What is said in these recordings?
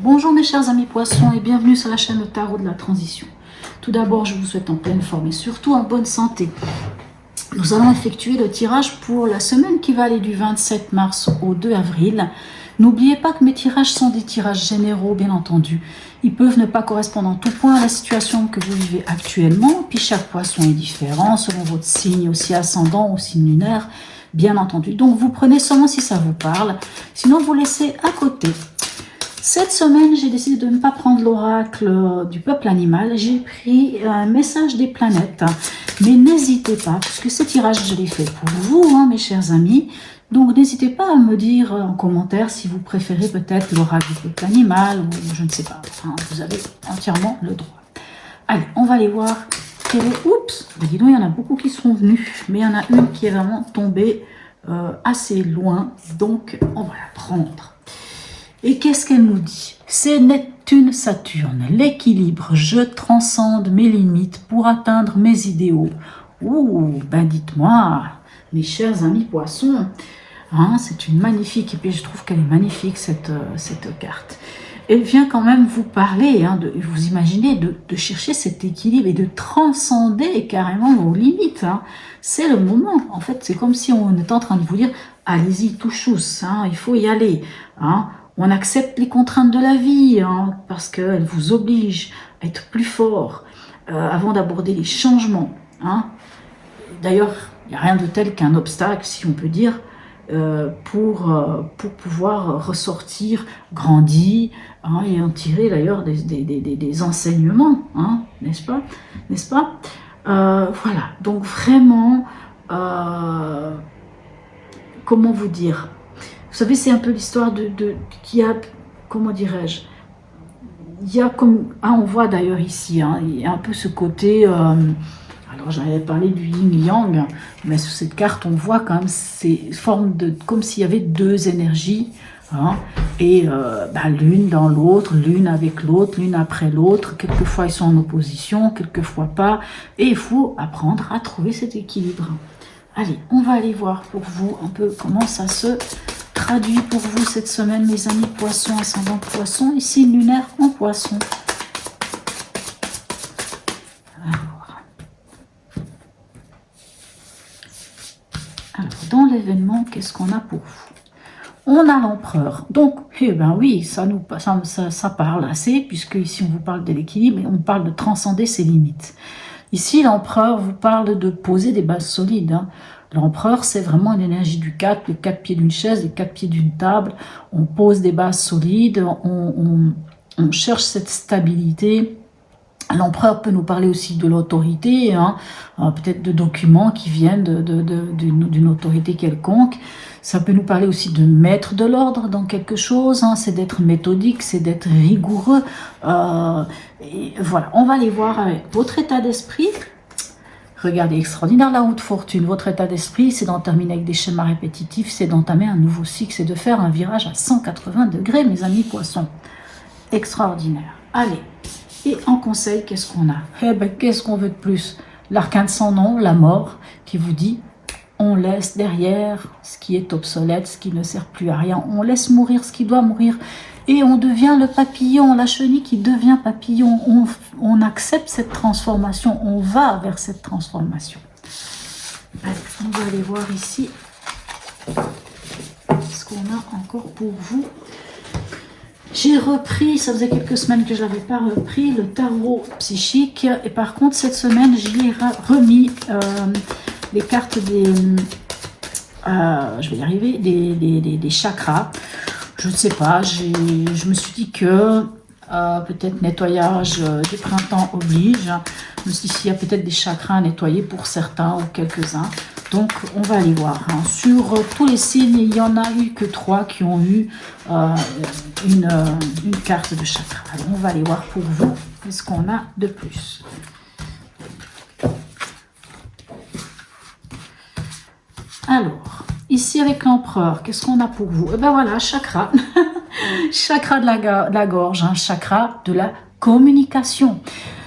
Bonjour mes chers amis poissons et bienvenue sur la chaîne Le Tarot de la Transition. Tout d'abord, je vous souhaite en pleine forme et surtout en bonne santé. Nous allons effectuer le tirage pour la semaine qui va aller du 27 mars au 2 avril. N'oubliez pas que mes tirages sont des tirages généraux, bien entendu. Ils peuvent ne pas correspondre en tout point à la situation que vous vivez actuellement. Puis chaque poisson est différent selon votre signe, aussi ascendant, aussi lunaire, bien entendu. Donc vous prenez seulement si ça vous parle. Sinon, vous laissez à côté. Cette semaine, j'ai décidé de ne pas prendre l'oracle du peuple animal. J'ai pris un message des planètes. Mais n'hésitez pas, puisque ce tirage, je l'ai fait pour vous, mes chers amis. Donc, n'hésitez pas à me dire en commentaire si vous préférez peut-être l'oracle du peuple animal ou je ne sais pas. Enfin, vous avez entièrement le droit. Allez, on va aller voir. Oups, dis donc, il y en a beaucoup qui sont venus. Mais il y en a une qui est vraiment tombée assez loin. Donc, on va la prendre. Et qu'est-ce qu'elle nous dit? C'est Neptune, Saturne, l'équilibre. Je transcende mes limites pour atteindre mes idéaux. Ouh, ben dites-moi, mes chers amis poissons, c'est une magnifique, et puis je trouve qu'elle est magnifique cette carte. Elle vient quand même vous parler, vous imaginez, de chercher cet équilibre et de transcender carrément vos limites. C'est le moment, en fait, c'est comme si on était en train de vous dire, allez-y, touche-tous, il faut y aller. On accepte les contraintes de la vie, parce qu'elles vous obligent à être plus fort avant d'aborder les changements. D'ailleurs, il n'y a rien de tel qu'un obstacle, si on peut dire, pour pouvoir ressortir grandi et en tirer d'ailleurs des enseignements, n'est-ce pas? N'est-ce pas? Voilà, donc vraiment, comment vous dire? Vous savez, c'est un peu l'histoire qui a, comment dirais-je, il y a comme, on voit d'ailleurs ici, il y a un peu ce côté, alors j'avais parlé du yin-yang, mais sur cette carte, on voit quand même ces formes de, comme s'il y avait deux énergies, et l'une dans l'autre, l'une avec l'autre, l'une après l'autre, quelquefois ils sont en opposition, quelquefois pas, et il faut apprendre à trouver cet équilibre. Allez, on va aller voir pour vous un peu comment ça se traduit pour vous cette semaine, mes amis poissons, ascendant poissons, ici lunaire en poisson. Alors dans l'événement, qu'est-ce qu'on a pour vous? On a l'empereur. Donc, oui, ça parle assez, puisque ici on vous parle de l'équilibre et on parle de transcender ses limites. Ici, l'empereur vous parle de poser des bases solides. L'empereur, c'est vraiment une énergie du 4, les 4 pieds d'une chaise, les 4 pieds d'une table. On pose des bases solides, on cherche cette stabilité. L'empereur peut nous parler aussi de l'autorité, peut-être de documents qui viennent d'une autorité quelconque. Ça peut nous parler aussi de mettre de l'ordre dans quelque chose, c'est d'être méthodique, c'est d'être rigoureux. Et voilà, on va aller voir avec votre état d'esprit. Regardez, extraordinaire la haute fortune. Votre état d'esprit, c'est d'entamer avec des schémas répétitifs, c'est d'entamer un nouveau cycle, c'est de faire un virage à 180 degrés, mes amis poissons. Extraordinaire. Allez, et en conseil, qu'est-ce qu'on a? Qu'est-ce qu'on veut de plus? L'arcane sans nom, la mort, qui vous dit, on laisse derrière ce qui est obsolète, ce qui ne sert plus à rien. On laisse mourir ce qui doit mourir. Et on devient le papillon, la chenille qui devient papillon. On accepte cette transformation, on va vers cette transformation. Allez, on va aller voir ici ce qu'on a encore pour vous. J'ai repris, ça faisait quelques semaines que je ne l'avais pas repris, le tarot psychique. Et par contre, cette semaine, j'y ai remis les cartes je vais y arriver, des chakras. Je ne sais pas, je me suis dit que peut-être nettoyage du printemps oblige. Je me suis dit qu'il y a peut-être des chakras à nettoyer pour certains ou quelques-uns. Donc, on va aller voir. Sur tous les signes, il n'y en a eu que 3 qui ont eu une carte de chakra. Alors, on va aller voir pour vous qu'est-ce qu'on a de plus. Alors, ici avec l'empereur, qu'est-ce qu'on a pour vous? Voilà, chakra. Chakra de la gorge, chakra de la communication.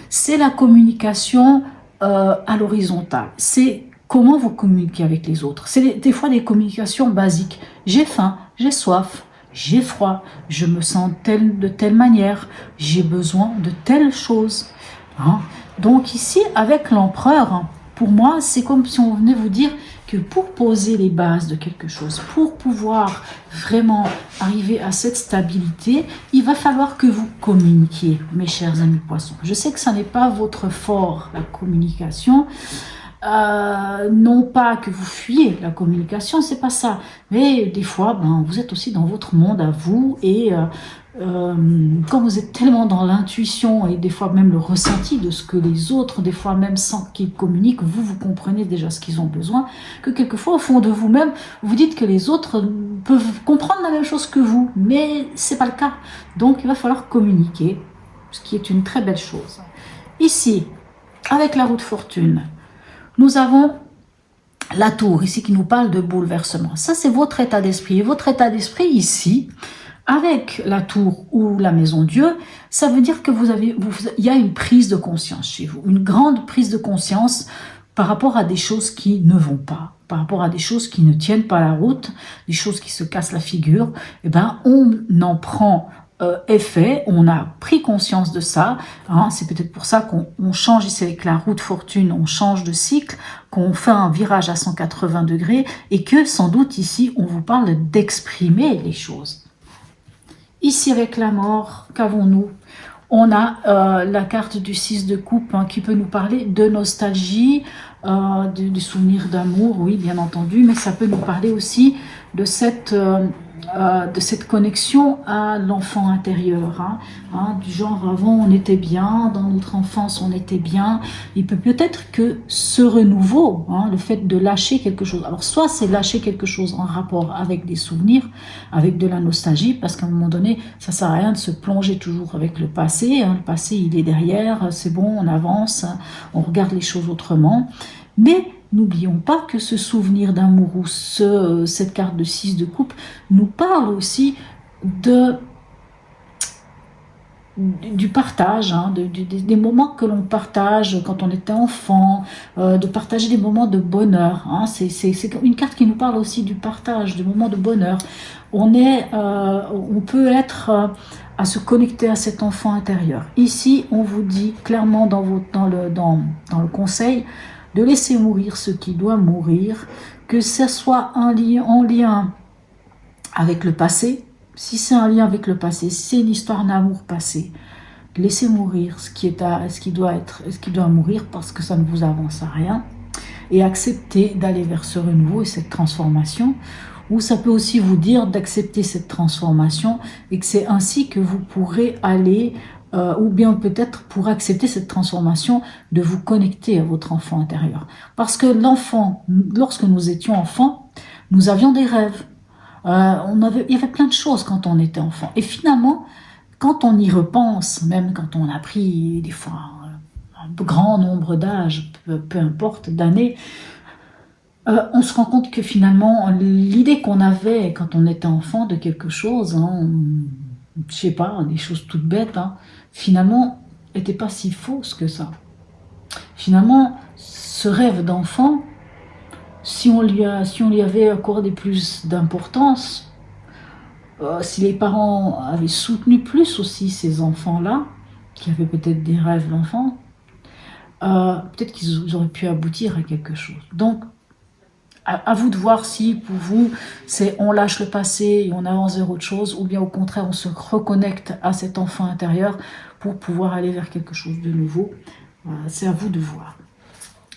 C'est la communication à l'horizontale. C'est comment vous communiquez avec les autres. C'est des fois des communications basiques. J'ai faim, j'ai soif, j'ai froid, je me sens de telle manière, j'ai besoin de telle chose. Hein. Donc ici, avec l'empereur, pour moi, c'est comme si on venait vous dire que pour poser les bases de quelque chose, pour pouvoir vraiment arriver à cette stabilité, il va falloir que vous communiquiez, mes chers amis poissons. Je sais que ça n'est pas votre fort, la communication. Non pas que vous fuyez la communication, c'est pas ça. Mais des fois, vous êtes aussi dans votre monde à vous et quand vous êtes tellement dans l'intuition et des fois même le ressenti de ce que les autres, des fois même sans qu'ils communiquent, vous comprenez déjà ce qu'ils ont besoin, que quelquefois au fond de vous-même, vous dites que les autres peuvent comprendre la même chose que vous, mais c'est pas le cas. Donc il va falloir communiquer, ce qui est une très belle chose. Ici, avec la roue de fortune, nous avons la tour ici qui nous parle de bouleversement. Ça, c'est votre état d'esprit. Et votre état d'esprit ici, avec la tour ou la maison Dieu, ça veut dire que il y a une prise de conscience chez vous, une grande prise de conscience par rapport à des choses qui ne vont pas, par rapport à des choses qui ne tiennent pas la route, des choses qui se cassent la figure. On en prend effet, on a pris conscience de ça, hein, c'est peut-être pour ça qu'on change ici avec la roue de fortune, on change de cycle, qu'on fait un virage à 180 degrés et que sans doute ici on vous parle d'exprimer les choses. Ici avec la mort, qu'avons-nous? On a la carte du 6 de coupe hein, qui peut nous parler de nostalgie, du souvenir d'amour, oui bien entendu, mais ça peut nous parler aussi de cette connexion à l'enfant intérieur, du genre avant on était bien, dans notre enfance on était bien, il peut peut-être que ce renouveau, le fait de lâcher quelque chose, alors soit c'est lâcher quelque chose en rapport avec des souvenirs, avec de la nostalgie, parce qu'à un moment donné ça sert à rien de se plonger toujours avec le passé, le passé il est derrière, c'est bon, on avance, on regarde les choses autrement, mais n'oublions pas que ce souvenir d'amour ou cette carte de 6 de coupe nous parle aussi du partage, des moments que l'on partage quand on était enfant, de partager des moments de bonheur. C'est une carte qui nous parle aussi du partage, des moments de bonheur. On peut être à se connecter à cet enfant intérieur. Ici, on vous dit clairement dans le conseil, de laisser mourir ce qui doit mourir, que ce soit en lien avec le passé. Si c'est un lien avec le passé, si c'est une histoire d'amour passé, laissez mourir ce qui doit mourir parce que ça ne vous avance à rien et acceptez d'aller vers ce renouveau et cette transformation. Ou ça peut aussi vous dire d'accepter cette transformation et que c'est ainsi que vous pourrez aller ou bien peut-être pour accepter cette transformation, de vous connecter à votre enfant intérieur. Parce que lorsque nous étions enfants, nous avions des rêves. Il y avait plein de choses quand on était enfant. Et finalement, quand on y repense, même quand on a pris des fois un grand nombre d'âges, peu importe, d'années, on se rend compte que finalement, l'idée qu'on avait quand on était enfant de quelque chose, je sais pas, des choses toutes bêtes, finalement, n'était pas si fausse que ça. Finalement, ce rêve d'enfant, si on lui avait accordé plus d'importance, si les parents avaient soutenu plus aussi ces enfants-là, qui avaient peut-être des rêves d'enfant, peut-être qu'ils auraient pu aboutir à quelque chose. Donc, à vous de voir si pour vous c'est on lâche le passé et on avance vers autre chose, ou bien au contraire on se reconnecte à cet enfant intérieur pour pouvoir aller vers quelque chose de nouveau. C'est à vous de voir.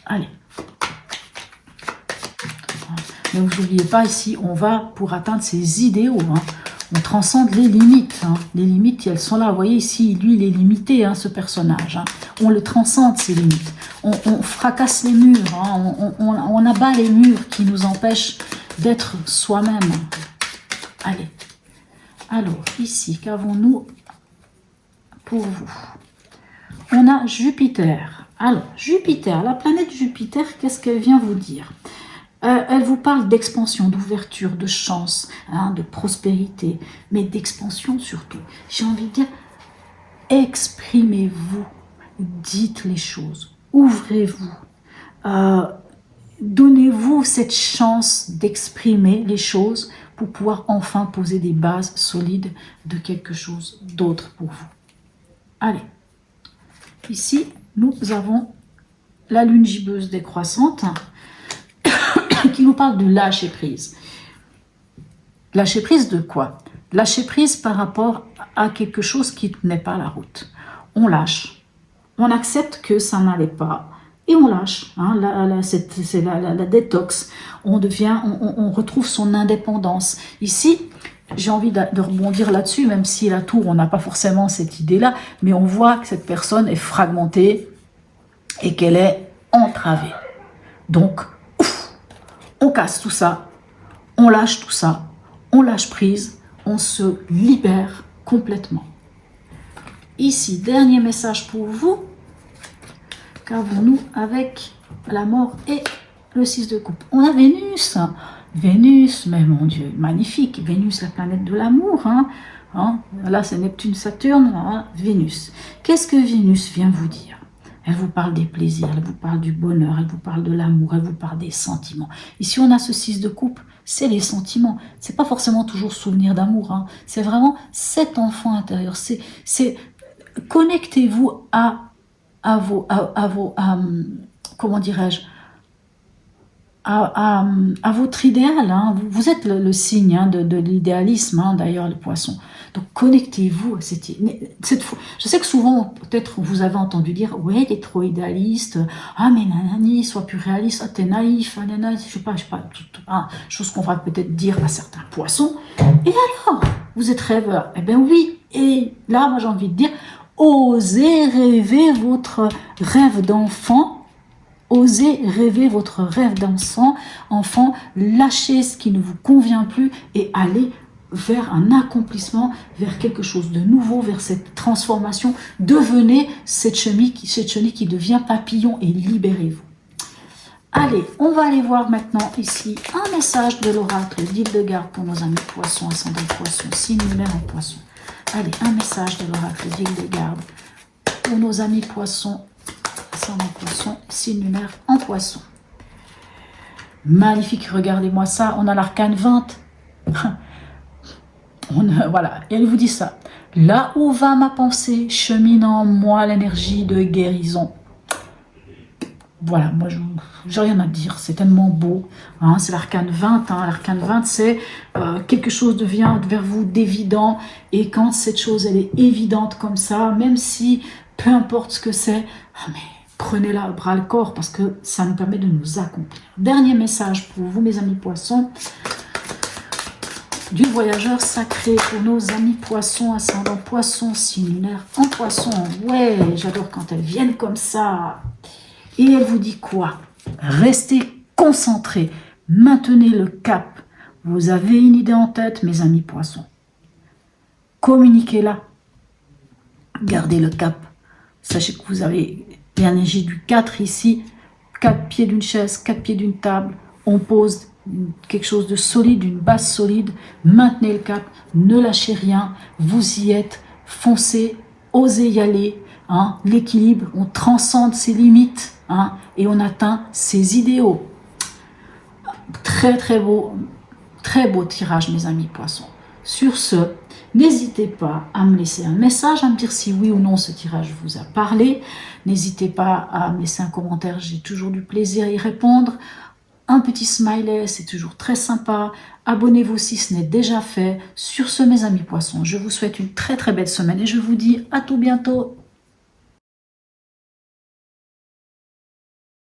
Allez. Donc n'oubliez pas ici, on va pour atteindre ces idéaux. On transcende les limites. Les limites, elles sont là. Vous voyez ici, lui, il est limité, ce personnage. On le transcende, ces limites. On fracasse les murs. On abat les murs qui nous empêchent d'être soi-même. Allez. Alors, ici, qu'avons-nous pour vous? On a Jupiter. Alors, Jupiter, la planète Jupiter, qu'est-ce qu'elle vient vous dire? Elle vous parle d'expansion, d'ouverture, de chance, de prospérité, mais d'expansion surtout. J'ai envie de dire, exprimez-vous, dites les choses, ouvrez-vous, donnez-vous cette chance d'exprimer les choses pour pouvoir enfin poser des bases solides de quelque chose d'autre pour vous. Allez, ici, nous avons la lune gibbeuse décroissante qui nous parle de lâcher prise. Lâcher prise de quoi? Lâcher prise par rapport à quelque chose qui ne tenait pas la route. On lâche, on accepte que ça n'allait pas et on lâche. Hein, c'est la détox. On retrouve son indépendance. Ici, j'ai envie de rebondir là-dessus, même si la tour, on n'a pas forcément cette idée-là, mais on voit que cette personne est fragmentée et qu'elle est entravée. Donc, on casse tout ça, on lâche tout ça, on lâche prise, on se libère complètement. Ici, dernier message pour vous. Qu'avons-nous avec la mort et le 6 de coupe? On a Vénus. Vénus, mais mon Dieu, magnifique. Vénus, la planète de l'amour. Là, c'est Neptune, Saturne. Hein, Vénus. Qu'est-ce que Vénus vient vous dire? Elle vous parle des plaisirs, elle vous parle du bonheur, elle vous parle de l'amour, elle vous parle des sentiments. Ici, on a ce 6 de coupe, c'est les sentiments. C'est pas forcément toujours souvenir d'amour. Hein. C'est vraiment cet enfant intérieur. Connectez-vous à comment dirais-je, à votre idéal. Hein. Vous êtes le signe hein, de l'idéalisme, hein, d'ailleurs, les poissons. Donc, connectez-vous à cette fois. Je sais que souvent, peut-être, vous avez entendu dire, ouais, t'es trop idéaliste. Ah, mais nanani, sois plus réaliste. Ah, t'es naïf. Ah, nanani, je sais pas. Chose qu'on va peut-être dire à certains poissons. Et alors, vous êtes rêveur? Eh bien, oui. Et là, moi, j'ai envie de dire, osez rêver votre rêve d'enfant. Osez rêver votre rêve enfant, lâchez ce qui ne vous convient plus et allez vers un accomplissement, vers quelque chose de nouveau, vers cette transformation. Devenez cette chenille qui devient papillon et libérez-vous. Allez, on va aller voir maintenant ici un message de l'oracle d'Hildegarde pour nos amis poissons, ascendant poissons, signe lunaire en poissons. Allez, un message de l'oracle d'Hildegarde pour nos amis poissons, ascendant poisson, signe lunaire en poisson. Magnifique, regardez-moi ça, on a l'arcane 20. Voilà, et elle vous dit ça. Là où va ma pensée, chemine en moi l'énergie de guérison. Voilà, moi j'ai rien à dire, c'est tellement beau. Hein, c'est l'arcane 20. Hein, l'arcane 20, c'est quelque chose devient vers vous d'évident. Et quand cette chose, elle est évidente comme ça, même si peu importe ce que c'est, mais prenez-la à bras le corps parce que ça nous permet de nous accomplir. Dernier message pour vous, mes amis poissons, du voyageur sacré pour nos amis poissons, ascendant poissons, signe lunaire en poisson. Ouais, j'adore quand elles viennent comme ça. Et elle vous dit quoi? Restez concentrés, maintenez le cap. Vous avez une idée en tête, mes amis poissons. Communiquez-la. Gardez le cap. Sachez que vous avez l'énergie du 4 ici. 4 pieds d'une chaise, 4 pieds d'une table. On pose quelque chose de solide, une base solide. Maintenez le cap, ne lâchez rien. Vous y êtes, foncez, osez y aller. Hein, l'équilibre, on transcende ses limites hein, et on atteint ses idéaux. Très beau tirage, mes amis poissons. Sur ce, n'hésitez pas à me laisser un message, à me dire si oui ou non ce tirage vous a parlé. N'hésitez pas à me laisser un commentaire, j'ai toujours du plaisir à y répondre. Un petit smiley, c'est toujours très sympa. Abonnez-vous si ce n'est déjà fait. Sur ce, mes amis poissons, je vous souhaite une très belle semaine et je vous dis à tout bientôt.